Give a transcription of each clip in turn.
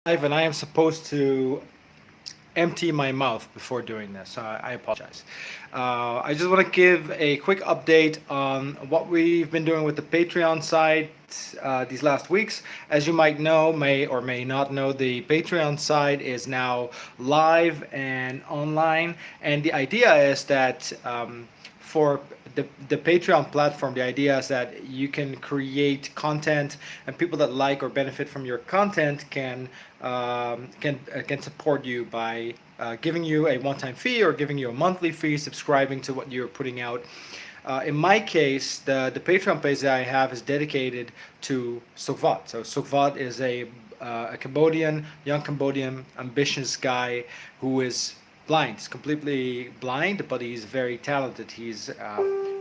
live and I am supposed to empty my mouth before doing this, so I apologize. I just want to give a quick update on what we've been doing with the Patreon site these last weeks. As you might know, may or may not know, the Patreon site is now live and online, and the idea is that for the Patreon platform, the idea is that you can create content, and people that like or benefit from your content can support you by giving you a one-time fee or giving you a monthly fee, subscribing to what you're putting out. In my case, the Patreon page that I have is dedicated to Sokvat. So Sokvat is a Cambodian, young Cambodian, ambitious guy who is blind. He's completely blind, but he's very talented. He's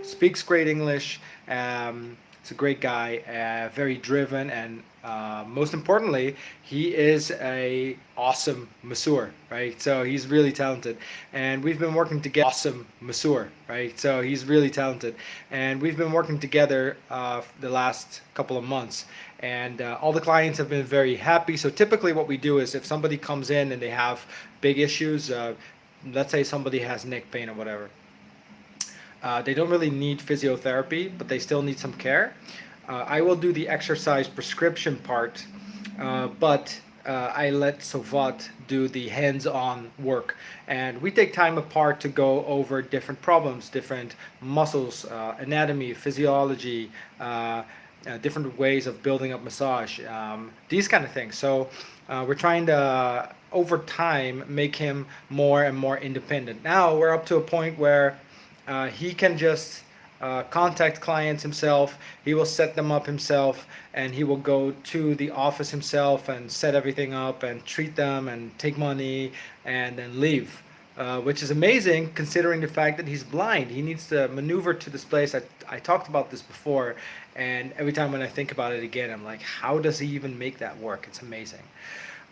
speaks great English. He's a great guy, very driven, and most importantly, he is a awesome masseur, right? So he's really talented, and we've been working together. Awesome masseur, right? So he's really talented, and we've been working together the last couple of months, and all the clients have been very happy. So typically, what we do is if somebody comes in and they have big issues, let's say somebody has neck pain or whatever, they don't really need physiotherapy, but they still need some care. I will do the exercise prescription part, but I let Sovat do the hands-on work, and we take time apart to go over different problems, different muscles, anatomy, physiology, different ways of building up massage, these kind of things. So we're trying to, over time, make him more and more independent. Now we're up to a point where he can just contact clients himself. He will set them up himself, and he will go to the office himself and set everything up and treat them and take money and then leave. Which is amazing considering the fact that he's blind. He needs to maneuver to this place. I talked about this before, and every time when I think about it again, I'm like, how does he even make that work? It's amazing.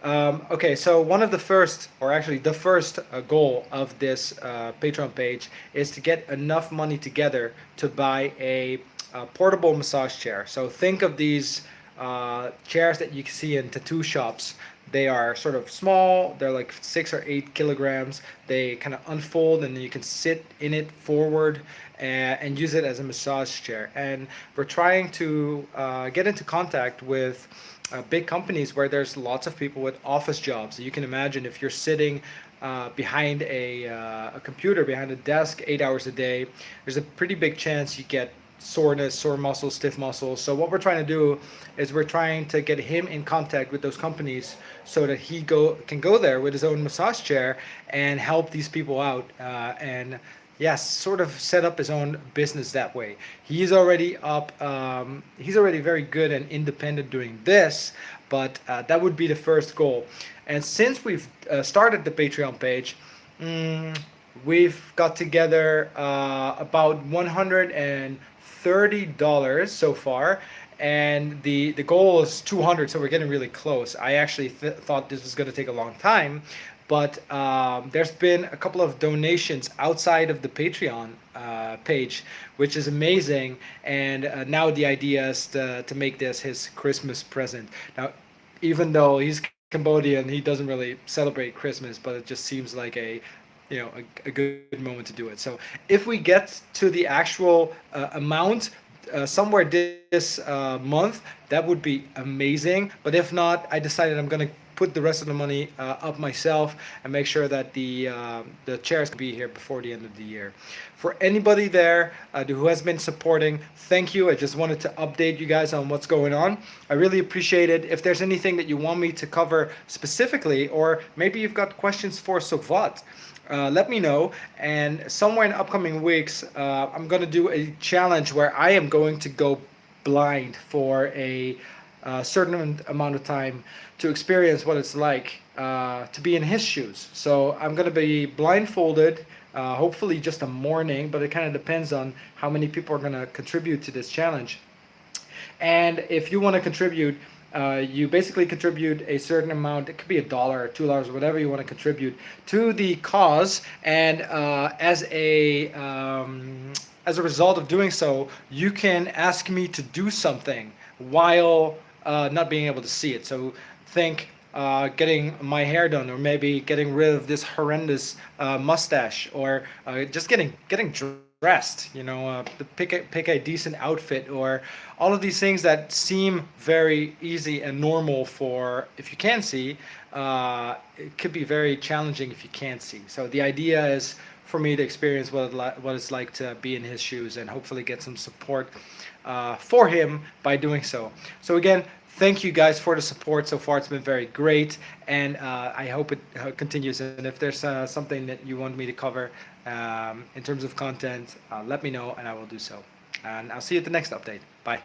Okay, so one of the first, or actually the first goal of this Patreon page is to get enough money together to buy a portable massage chair. So think of these chairs that you can see in tattoo shops. They are sort of small, they're like 6 or 8 kilograms. They kind of unfold and you can sit in it forward and use it as a massage chair. And we're trying to get into contact with big companies where there's lots of people with office jobs. You can imagine if you're sitting behind a computer, behind a desk, 8 hours a day, there's a pretty big chance you get soreness, sore muscles, stiff muscles. So what we're trying to do is we're trying to get him in contact with those companies so that he can go there with his own massage chair and help these people out, and yes, sort of set up his own business that way. He's already up. He's already very good and independent doing this, but that would be the first goal. And since we've started the Patreon page, we've got together about $130 so far, and the goal is 200, so we're getting really close. I actually thought this was going to take a long time, but there's been a couple of donations outside of the Patreon page, which is amazing. And now the idea is to make this his Christmas present. Now, even though he's Cambodian, he doesn't really celebrate Christmas, but it just seems like a good moment to do it. So if we get to the actual amount somewhere this month, that would be amazing. But if not, I decided I'm gonna put the rest of the money up myself and make sure that the chairs can be here before the end of the year. For anybody there who has been supporting, thank you. I just wanted to update you guys on what's going on. I really appreciate it. If there's anything that you want me to cover specifically, or maybe you've got questions for Sokvat, let me know. And somewhere in upcoming weeks, I'm going to do a challenge where I am going to go blind for a certain amount of time to experience what it's like to be in his shoes. So I'm going to be blindfolded, hopefully just a morning, but it kind of depends on how many people are going to contribute to this challenge. And if you want to contribute, you basically contribute a certain amount. It could be $1 or $2, whatever you want to contribute to the cause. And as a result of doing so, you can ask me to do something while not being able to see it. So think getting my hair done, or maybe getting rid of this horrendous mustache, or just getting dressed. Pick a decent outfit, or all of these things that seem very easy and normal for if you can see. It could be very challenging if you can't see. So the idea is for me to experience what it's like to be in his shoes, and hopefully get some support for him by doing so. So again, thank you guys for the support so far. It's been very great, and I hope it continues. And if there's something that you want me to cover in terms of content, let me know, and I will do so. And I'll see you at the next update. Bye.